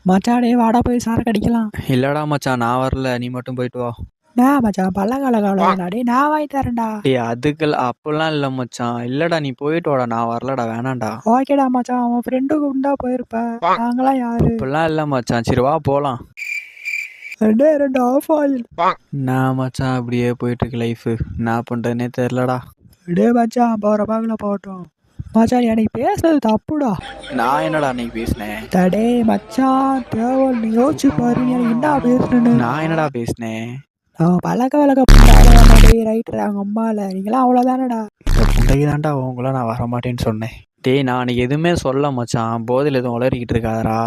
மச்சான் டேய் வாடா போய் சரக்கு அடிக்கலாம். இல்லடா மச்சான் நான் வரல, நீ மட்டும் போயிட்டு வா. மச்சான் பல்லக்கால கவலை டேய் நான் வாங்கி தரேன்டா. டேய் அதுக்கெல்லாம் அப்பெல்லாம் இல்லை மச்சான். இல்லடா நீ போயிட்டு வாடா, நான் வரலடா, வேணாம்டா. ஓகேடா மச்சான், அவன் ஃப்ரெண்டுக்கு உண்டா போயிருப்ப, நாங்களாம் யாரு? அப்பெல்லாம் இல்லை மச்சான், சரி வா போகலாம். ரெண்டு ஆஃப் ஆயில். நான் மச்சான் அப்படியே போயிட்டு இருக்கு லைஃபு, என்ன பண்ணுறதுனே தெரிலடா. டேய் மச்சான் போகிற பாக்கில் போகட்டும். மச்சான் எனக்கு பேசுறது தப்புடா. நான் என்னடா அன்னைக்கு பேசினேன்? டே மச்சான் தேவல் நீ யோசிச்சு பாரு, நீ எனக்கு என்ன பேசுறேன்னு. நான் என்னடா பேசினேன்? நான் பழக்க பண்ணி ரைட்டர் அவங்க அம்மாவில் நீங்களாம் அவ்வளோதானடா. புண்டைக்கு தான்டா அவங்களாம் நான் வரமாட்டேன்னு சொன்னேன். டேய் நான் அன்னைக்கு எதுவுமே சொல்ல மச்சான், போதில் எதுவும் உளறிக்கிட்டு இருக்காதரா.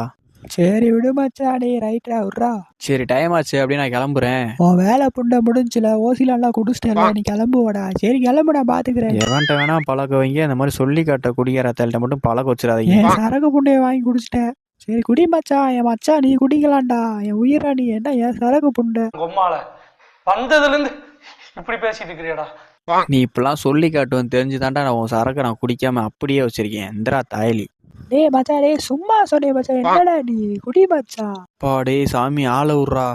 சரி விடு மச்சான், டே ரைட்டரா விட்றா. சரி டைம் ஆச்சு அப்படி நான் கிளம்புறேன். உன் வேலை புண்டை முடிஞ்சில, ஓசிலாம் குடிச்சிட்டேன்ல, நீ கிளம்புவடா. சரி கிளம்பு, நான் பார்த்துக்கிறேன். எவன்ட்ட வேணா பழக்க வைங்க, இந்த மாதிரி சொல்லி காட்ட குடிக்கிறத்தால்கிட்ட மட்டும் பழக்க வச்சிடாதீங்க. என் சரக்கு புண்டையை வாங்கி குடிச்சிட்டேன். சரி குடி மச்சான், என் மச்சான் நீ குடிக்கலாம்டா, என் உயிரா நீ. என்ன என் சரக்கு புண்டை கொம்மால வந்ததுலேருந்து இப்படி பேசிட்டு இருக்கிறியடா. நீ இப்பெல்லாம் சொல்லி காட்டுவேன் தெரிஞ்சுதான்டா நான் உன் சரக்கு நான் குடிக்காம அப்படியே வச்சிருக்கேன். எந்திரா தாயலி. டேய் மச்சான், டேய் சும்மா சொன்னேன் மச்சான், என்னடா நீ குடி மச்சான். பா டேய் சாமி ஆளை விட்றா.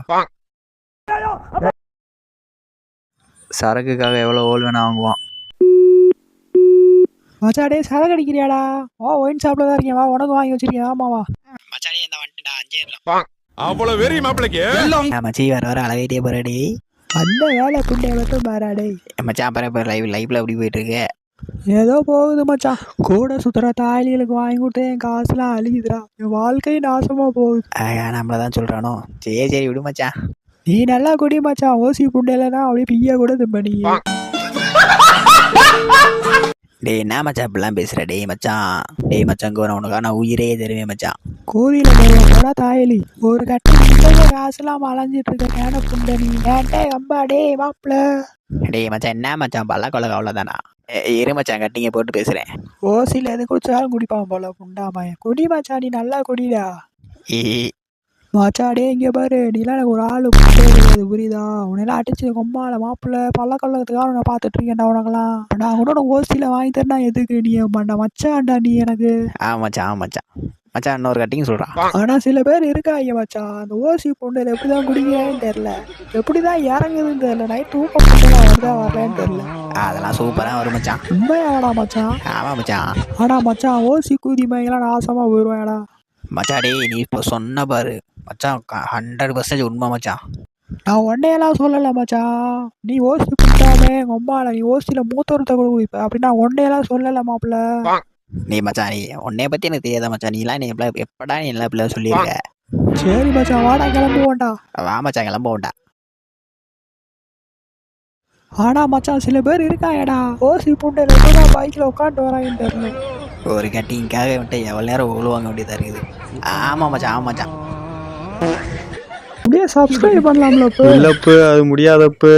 சரக்குக்காக எவ்வளோ ஓல் வேணா வாங்குவான் மச்சான். டேய் சரக்கு அடிக்கிறியாடா? வா ஒயின் ஷாப்ல தான் இருக்கேன், வா உனக்கு வாங்கி வச்சிருக்கேன். ஆமாவா மச்சானே இந்த வந்துட்டா 5 அவ்வளவு வெறி மாப்பிளைக்கு மச்சி வர அழகிட்டே போறடி. அந்த வேலை புண்டைய மட்டும் பாராடே. மச்சான் அப்புறம் லைவ்ல அப்படி போயிட்டு இருக்கு. ஏதோ போகுது மச்சான். கூட சுத்துற தாலிகளுக்கு வாங்கி கொடுத்து என் காசுலாம் அழியுதுடா. என் வாழ்க்கை நாசமா போகுது. நம்மளதான் சொல்றானோ. சரி விடு மச்சான். நீ நல்லா குடி மச்சான், ஓசி புண்டையிலனா அப்படியே பிய்யா கூட திம்பனி. டேய் என்ன மச்சான் இப்படிலாம் பேசுற? டேய் மச்சான் உனக்கா நான் உயிரே தருவேன் மச்சான். கோவில போட தாயலி ஒரு கட்ட காசுலாம் அலைஞ்சிட்டு இருக்க நேன புண்டை நீ. ஏன்டே அம்பா டேய் மாப்பிள்ள. டேய் மச்சான் என்ன மச்சான் பல்ல கொலக அவ்வளோதானா? இரு மச்சான் கட்டிங்க போட்டு பேசுறேன். ஓசியில் எது குடிச்சாலும் குடிப்பான் போல புண்டாமாயன். குடி மச்சான், நீ நல்லா குடிடா. மச்சாடே இங்கே பாரு, நீலாம் எனக்கு ஒரு ஆள் கிடையாது புரியுதா? உன்னெல்லாம் அடிச்சு கொம்மால மாப்பிள்ள பல்லக்கல்லத்துக்காக நான் பார்த்துட்டு இருக்கேன்டா. உனக்கெல்லாம் நான் கூட உனக்கு ஓசியில் வாங்கி தரேன்னா எதுக்கு நீ மச்சான்டா நீ எனக்கு. மச்சான் இன்னொரு கட்டிங்க சொல்கிறான். ஆனால் சில பேர் இருக்காங்க மச்சான், அந்த ஓசி பொண்ணுல எப்படி தான் குடிக்கிறேன்னு தெரில, எப்படி தான் இறங்குதுன்னு தெரில, நைட் தூக்கம் பொண்ணுலாம் வருதா வரலன்னு தெரில. அதெல்லாம் சூப்பராக வரும் மச்சான். உண்மையாடா மச்சான்? ஆமாம் மச்சான். ஆனால் மச்சான் ஓசி கூதி மையெல்லாம் நாசமாக போயிடுவேடா. மச்சாடே நீ இப்போ சொன்ன பாரு மச்சான், 100% உண்மை மச்சான். நான் ஒன்னையெல்லாம் சொல்லலை மச்சான். நீ ஓசி குடிக்காமே உம்மால நீ ஓசியில் மூத்தொருத்த கூட குடிப்ப, அப்படின்னா ஒன்னையெல்லாம் சொல்லலை மாப்பிள்ள. நீ மச்சான் நீ உன்னைய பற்றி எனக்கு தெரியாதா மச்சான்? நீலாம் நீ எப்படா நீ எல்லாம் இப்படி சொல்லியிருக்க? சரி மச்சான் வாடா கிளம்புவோண்டா. வா மச்சான் கிளம்புவோண்டா. ஆனா மச்சான் சில பேர் இருக்காங்கடா, ஓசி பூண்டையில் எப்போதான் பைக்கில் உட்காந்துட்டு வராங்கன்னு தெரியல. ஒரு கட்டிங்காக வந்துட்டு எவ்வளோ நேரம் உழுவாங்க வேண்டியதாக இருக்குது. ஆமாம் மச்சான். அப்படியே சப்ஸ்கிரைப் பண்ணலாம்ல? இல்லப்பு அது முடியாதப்பு.